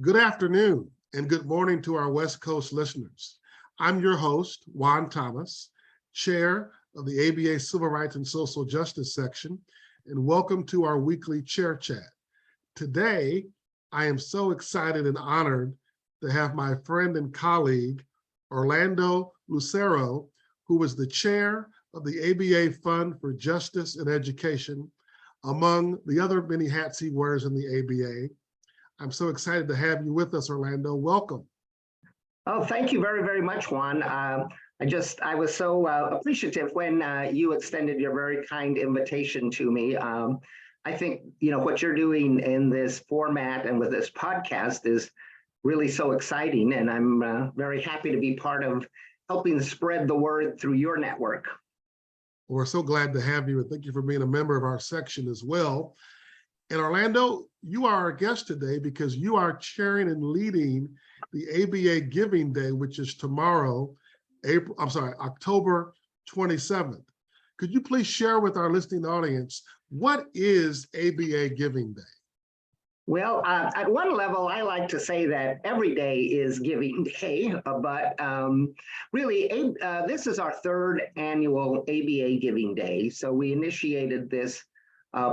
Good afternoon and good morning to our West Coast listeners. I'm your host, Juan Thomas, Chair of the ABA Civil Rights and Social Justice section, and welcome to our weekly Chair Chat. Today, I am so excited and honored to have my friend and colleague, Orlando Lucero, who is the chair of the ABA Fund for Justice and Education, among the other many hats he wears in the ABA. I'm so excited to have you with us, Orlando. Welcome. Oh, thank you very, very much, Juan. I was so appreciative when you extended your very kind invitation to me. I think, what you're doing in this format and with this podcast is really so exciting, and I'm very happy to be part of helping spread the word through your network. We're so glad to have you, and thank you for being a member of our section as well. And Orlando, you are our guest today because you are chairing and leading the ABA Giving Day, which is tomorrow, October 27th. Could you please share with our listening audience, what is ABA Giving Day? Well, at one level, I like to say that every day is Giving Day, but really, this is our third annual ABA Giving Day. So we initiated this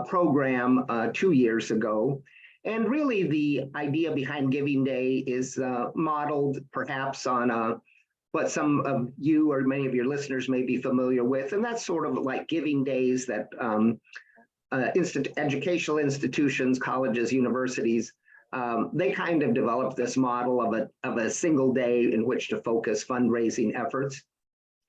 program 2 years ago. And really the idea behind Giving Day is modeled perhaps on what some of you or many of your listeners may be familiar with. And that's sort of like giving days that educational institutions, colleges, universities, they kind of developed this model of a single day in which to focus fundraising efforts.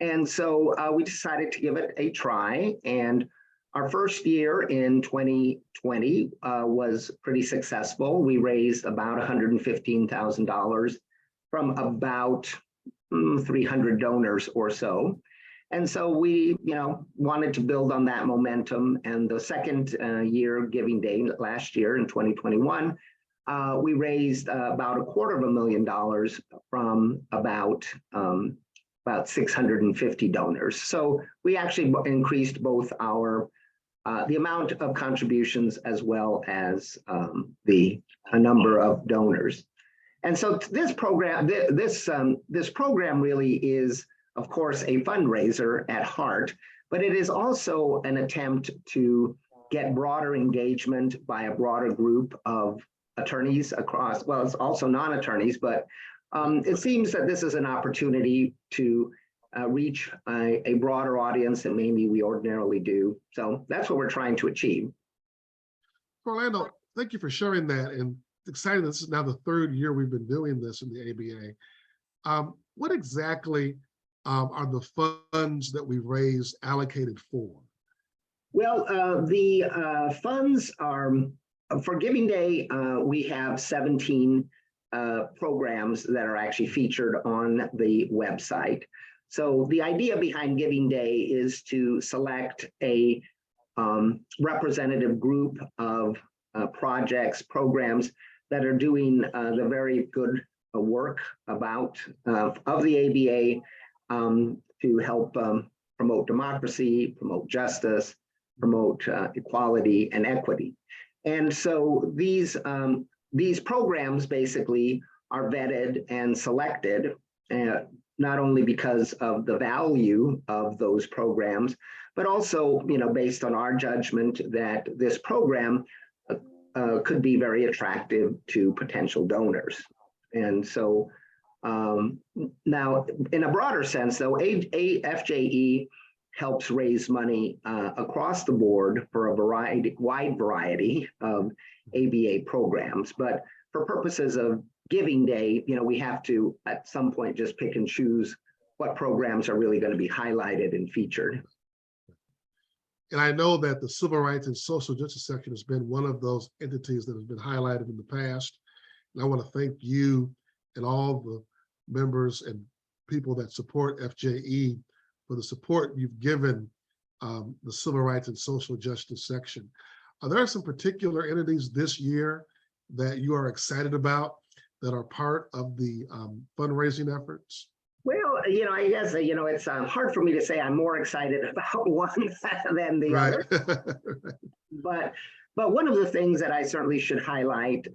And so we decided to give it a try. And our first year in 2020 was pretty successful. We raised about $115,000 from about 300 donors or so. And so we, wanted to build on that momentum. And the second year Giving Day last year in 2021, we raised about $250,000 from about 650 donors. So we actually increased both our the amount of contributions as well as the number of donors. And so this program, this program really is, of course, a fundraiser at heart, but it is also an attempt to get broader engagement by a broader group of attorneys across, well, it's also non-attorneys, but it seems that this is an opportunity to reach a broader audience than maybe we ordinarily do. So that's what we're trying to achieve. Orlando, thank you for sharing that. And excited, this is now the third year we've been doing this in the ABA. What exactly are the funds that we raised allocated for? Well, the funds are, for Giving Day, we have 17 programs that are actually featured on the website. So the idea behind Giving Day is to select a representative group of projects, programs that are doing the very good work of the ABA to help promote democracy, promote justice, promote equality and equity. And so these programs basically are vetted and selected, not only because of the value of those programs, but also, based on our judgment that this program could be very attractive to potential donors. And so now, in a broader sense, though, FJE helps raise money across the board for a wide variety of ABA programs. But for purposes of Giving Day, we have to, at some point, just pick and choose what programs are really going to be highlighted and featured. And I know that the Civil Rights and Social Justice section has been one of those entities that has been highlighted in the past. And I want to thank you and all the members and people that support FJE for the support you've given the Civil Rights and Social Justice section. Are there some particular entities this year that you are excited about that are part of the fundraising efforts? Well, I guess, it's hard for me to say I'm more excited about one than the other. But one of the things that I certainly should highlight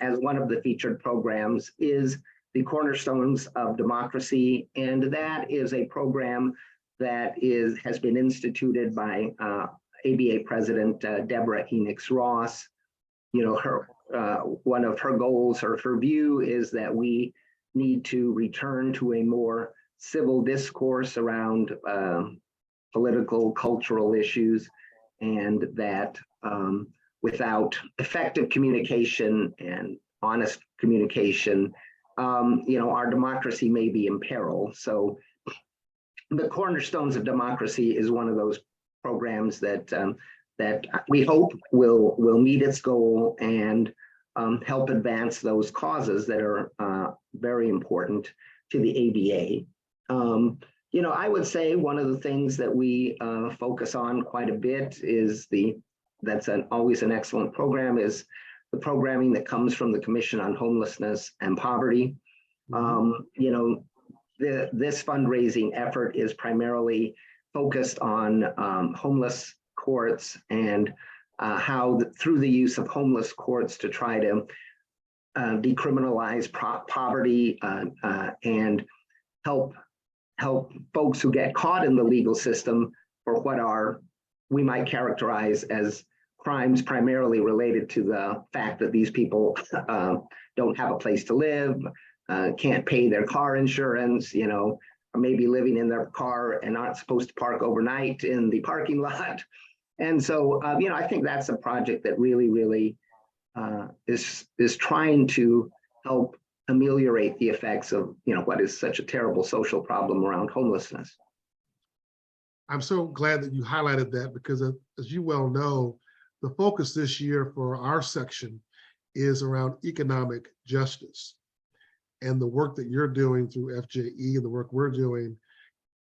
as one of the featured programs is the Cornerstones of Democracy. And that is a program that has been instituted by ABA President Deborah Enix Ross. You know, one of her goals or her view is that we need to return to a more civil discourse around political, cultural issues, and that without effective communication and honest communication, our democracy may be in peril. So the Cornerstones of Democracy is one of those programs that we hope will meet its goal and help advance those causes that are very important to the ABA. I would say one of the things that we focus on quite a bit is always an excellent program is the programming that comes from the Commission on Homelessness and Poverty. This fundraising effort is primarily focused on homeless courts and how through the use of homeless courts to try to decriminalize poverty and help folks who get caught in the legal system for what we might characterize as crimes primarily related to the fact that these people don't have a place to live, can't pay their car insurance, or maybe living in their car and aren't supposed to park overnight in the parking lot. And so, I think that's a project that really, really is trying to help ameliorate the effects of, what is such a terrible social problem around homelessness. I'm so glad that you highlighted that because as you well know, the focus this year for our section is around economic justice. And the work that you're doing through FJE and the work we're doing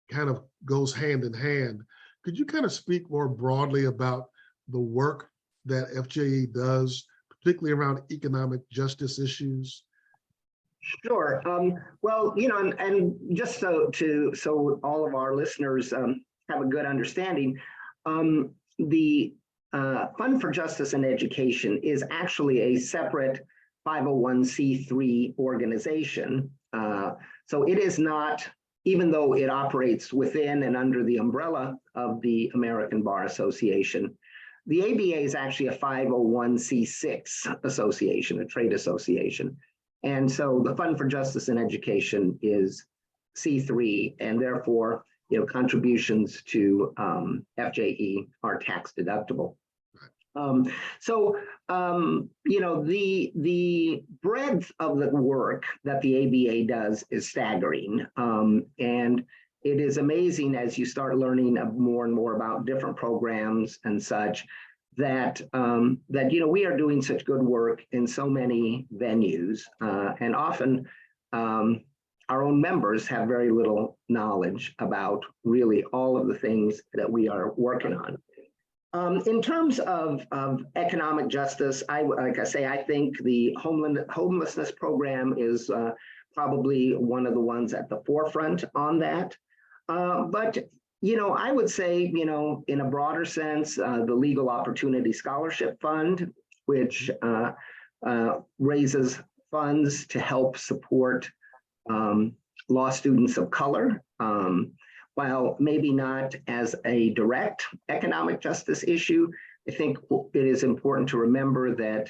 kind of goes hand in hand. Could you kind of speak more broadly about the work that FJE does, particularly around economic justice issues? Sure. Well, and just so all of our listeners have a good understanding, the Fund for Justice and Education is actually a separate 501c3 organization. So it is not, even though it operates within and under the umbrella of the American Bar Association, the ABA is actually a 501c6 association, a trade association. And so the Fund for Justice and Education is C3, and therefore, contributions to FJE are tax deductible. The breadth of the work that the ABA does is staggering. And it is amazing as you start learning more and more about different programs and such that we are doing such good work in so many venues, and often our own members have very little knowledge about really all of the things that we are working on. In terms of economic justice, I think the homelessness program is probably one of the ones at the forefront on that. But I would say, in a broader sense, the Legal Opportunity Scholarship Fund, which raises funds to help support law students of color, while maybe not as a direct economic justice issue, I think it is important to remember that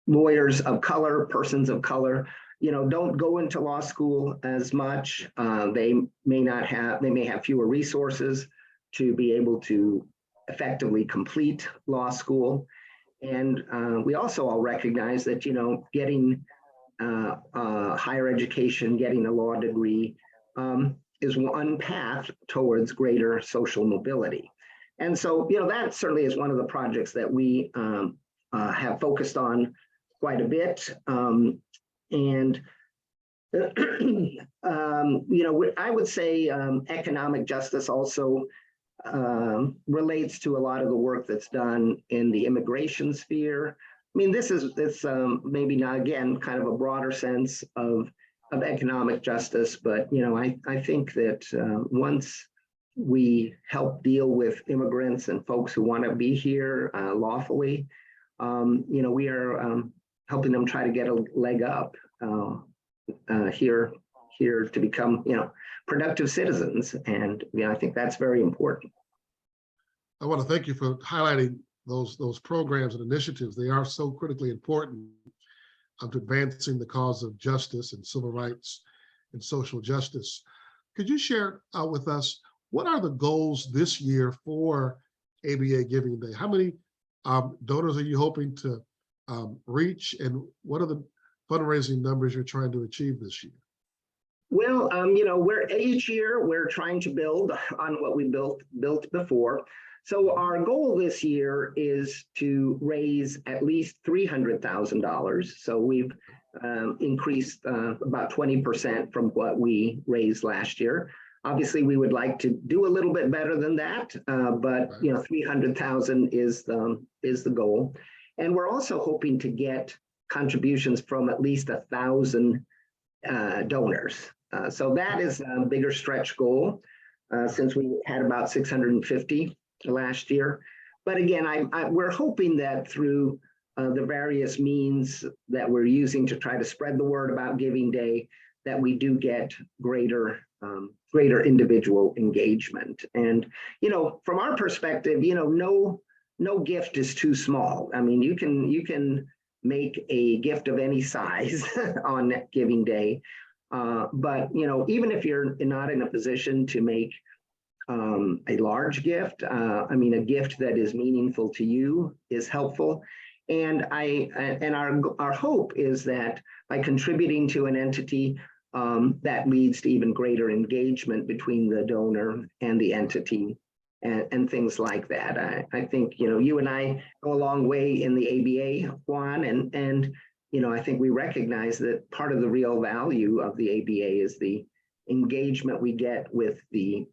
lawyers of color, persons of color, don't go into law school as much. They may have fewer resources to be able to effectively complete law school. And we also all recognize that, getting higher education, getting a law degree is one path towards greater social mobility. And so, that certainly is one of the projects that we have focused on quite a bit. I would say economic justice also relates to a lot of the work that's done in the immigration sphere. I mean, this maybe not, again, kind of a broader sense of economic justice, but I think that once we help deal with immigrants and folks who want to be here lawfully. We are helping them try to get a leg up here to become, productive citizens. And, I think that's very important. I want to thank you for highlighting those programs and initiatives. They are so critically important to advancing the cause of justice and civil rights and social justice. Could you share with us, what are the goals this year for ABA Giving Day? How many donors are you hoping to reach, and what are the fundraising numbers you're trying to achieve this year? Well, each year we're trying to build on what we built before. So our goal this year is to raise at least $300,000. So we've increased about 20% from what we raised last year. Obviously, we would like to do a little bit better than that, but 300,000 is the goal. And we're also hoping to get contributions from at least 1,000 donors. So that is a bigger stretch goal since we had about 650 last year. But again, we're hoping that through the various means that we're using to try to spread the word about Giving Day, that we do get greater individual engagement. And from our perspective, no gift is too small. I mean, you can make a gift of any size on Giving Day, but even if you're not in a position to make a large gift, a gift that is meaningful to you is helpful. And our hope is that by contributing to an entity, that leads to even greater engagement between the donor and the entity, and things like that. I think you and I go a long way in the ABA, Juan, and I think we recognize that part of the real value of the ABA is the engagement we get with the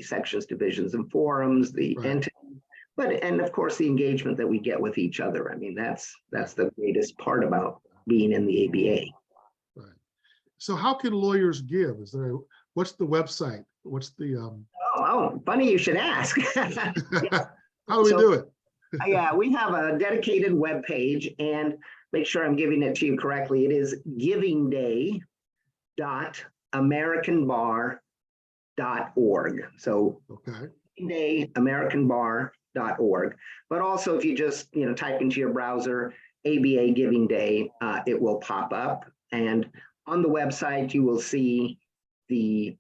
sections, divisions, and forums, the entity, and of course the engagement that we get with each other. I mean, that's the greatest part about being in the ABA. Right. So how can lawyers give? What's the website? What's the Oh, funny you should ask. Yeah. How do we do it? Yeah, we have a dedicated web page, and make sure I'm giving it to you correctly. It is givingday.americanbar.org. So givingday.americanbar.org. But also, if you just type into your browser ABA Giving Day, it will pop up, and on the website you will see the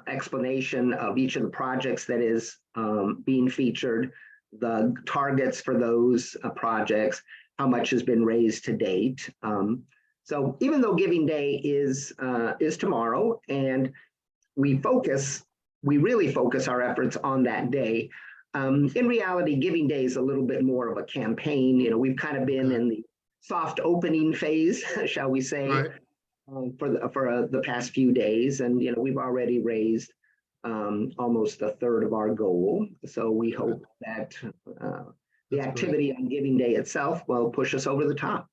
explanation of each of the projects that is being featured, the targets for those projects, how much has been raised to date. So even though Giving Day is tomorrow, and we really focus our efforts on that day, in reality, Giving Day is a little bit more of a campaign. We've kind of been in the soft opening phase, shall we say, for the past few days, and we've already raised almost a third of our goal. So we hope that the activity on Giving Day itself will push us over the top.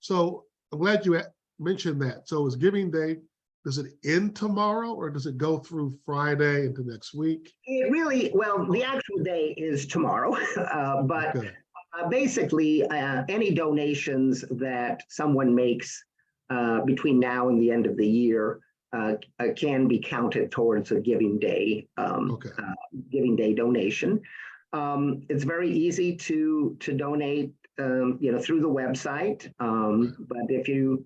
So I'm glad you mentioned that. So is Giving Day, does it end tomorrow, or does it go through Friday into next week? The actual day is tomorrow, but basically any donations that someone makes between now and the end of the year can be counted towards a Giving Day Giving Day donation. It's very easy to donate through the website, but if you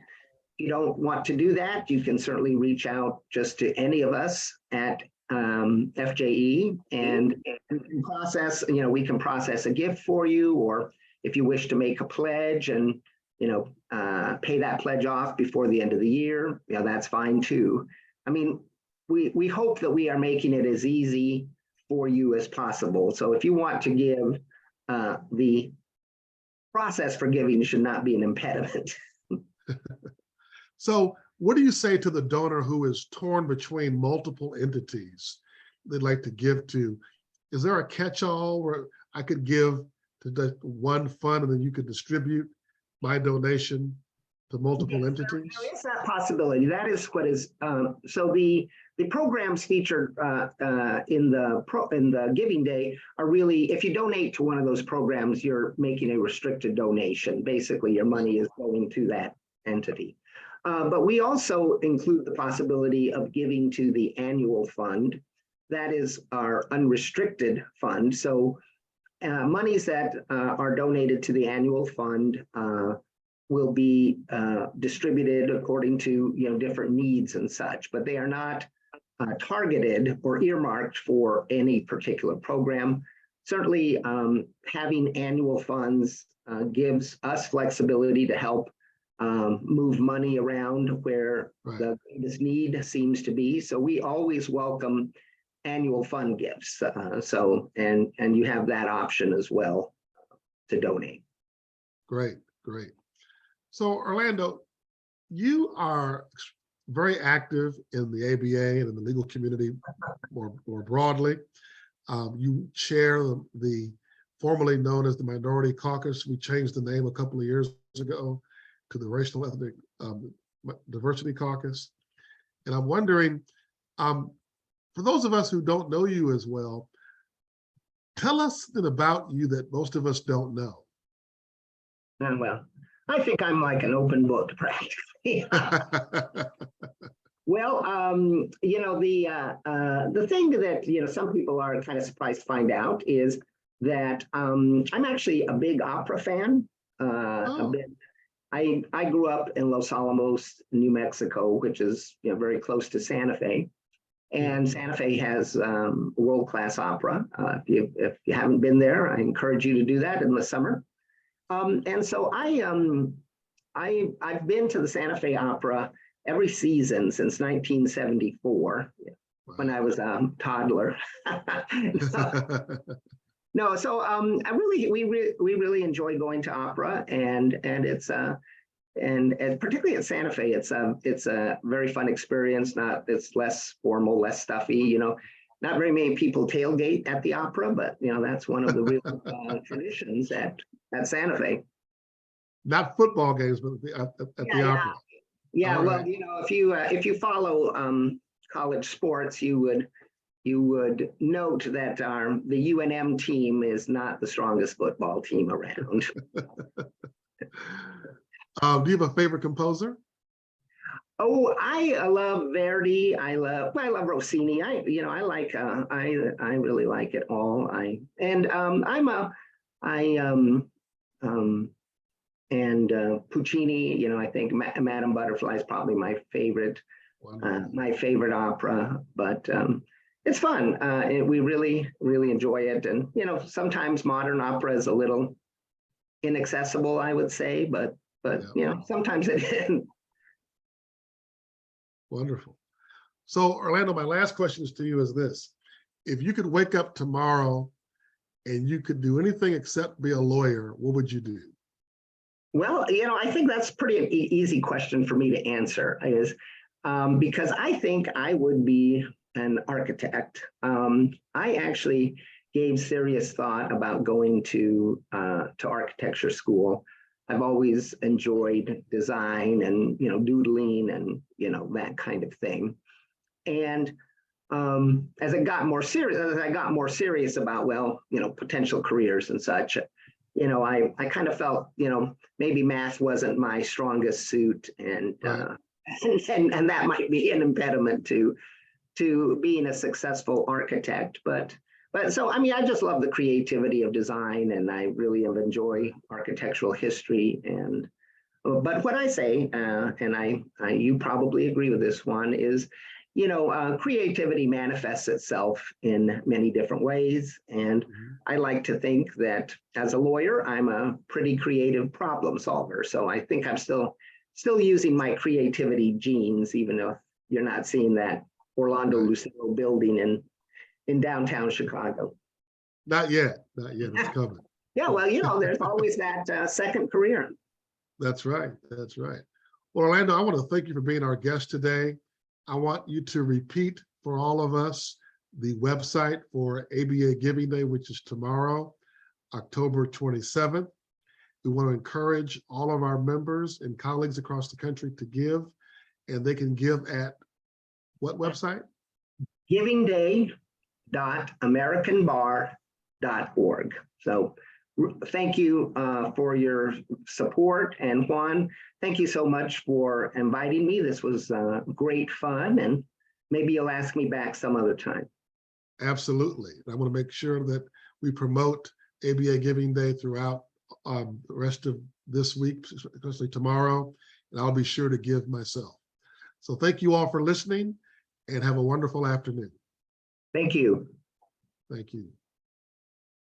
don't want to do that, you can certainly reach out just to any of us at FJE, and process, we can process a gift for you, or if you wish to make a pledge and pay that pledge off before the end of the year, that's fine too. I mean, we hope that we are making it as easy for you as possible. So if you want to give, the process for giving should not be an impediment. So what do you say to the donor who is torn between multiple entities they'd like to give to? Is there a catch-all where I could give to one fund and then you could distribute my donation to multiple Yes, entities? there is that possibility. That is what is, so the programs featured in the Giving Day are really, if you donate to one of those programs, you're making a restricted donation. Basically, your money is going to that entity. But we also include the possibility of giving to the annual fund. That is our unrestricted fund. So monies that are donated to the annual fund will be distributed according to different needs and such, but they are not targeted or earmarked for any particular program. Certainly, having annual funds gives us flexibility to help move money around where the greatest need seems to be. So we always welcome annual fund gifts. And you have that option as well to donate. Great, great. So Orlando, you are very active in the ABA and in the legal community more broadly. You chair the formerly known as the Minority Caucus. We changed the name a couple of years ago to the Racial Ethnic Diversity Caucus. And I'm wondering, for those of us who don't know you as well, tell us something about you that most of us don't know. Well, I think I'm like an open book practically. Well, the thing that some people are kind of surprised to find out is that I'm actually a big opera fan. I grew up in Los Alamos, New Mexico, which is very close to Santa Fe. And Santa Fe has world-class opera. If you haven't been there, I encourage you to do that in the summer. And so I've been to the Santa Fe Opera every season since 1974, when I was a toddler. We really enjoy going to opera, and it's and particularly at Santa Fe, it's a very fun experience. It's less formal, less stuffy. Not very many people tailgate at the opera, but that's one of the real traditions at Santa Fe. Not football games, but at the opera. Yeah, all well, right. If you follow college sports, you would note that the UNM team is not the strongest football team around. Do you have a favorite composer? Oh, I love Verdi. I love Rossini. I really like it all. Puccini. I think Madame Butterfly is probably my favorite opera. But it's fun. We really enjoy it. And sometimes modern opera is a little inaccessible, I would say, but sometimes it isn't. Wonderful. So Orlando, my last question to you is this: if you could wake up tomorrow and you could do anything except be a lawyer, what would you do? Well, I think that's a pretty easy question for me to answer, because I think I would be an architect. I actually gave serious thought about going to architecture school. I've always enjoyed design and doodling and that kind of thing. And as I got more serious about potential careers and such, I kind of felt maybe math wasn't my strongest suit, and and that might be an impediment to being a successful architect. But so, I just love the creativity of design, and I really enjoy architectural history. But what I say, and you probably agree with this one, is, creativity manifests itself in many different ways. And I like to think that as a lawyer, I'm a pretty creative problem solver. So I think I'm still using my creativity genes, even though you're not seeing that Orlando Lucero building in downtown Chicago. Not yet. It's coming. Yeah, well, there's always that second career. That's right. Well, Orlando, I want to thank you for being our guest today. I want you to repeat for all of us the website for ABA Giving Day, which is tomorrow, October 27th. We want to encourage all of our members and colleagues across the country to give, and they can give at what website? givingday.americanbar.org. So thank you for your support. And Juan, thank you so much for inviting me. This was great fun, and maybe you'll ask me back some other time. Absolutely. I want to make sure that we promote ABA Giving Day throughout the rest of this week, especially tomorrow, and I'll be sure to give myself. So thank you all for listening, and have a wonderful afternoon. Thank you. Thank you.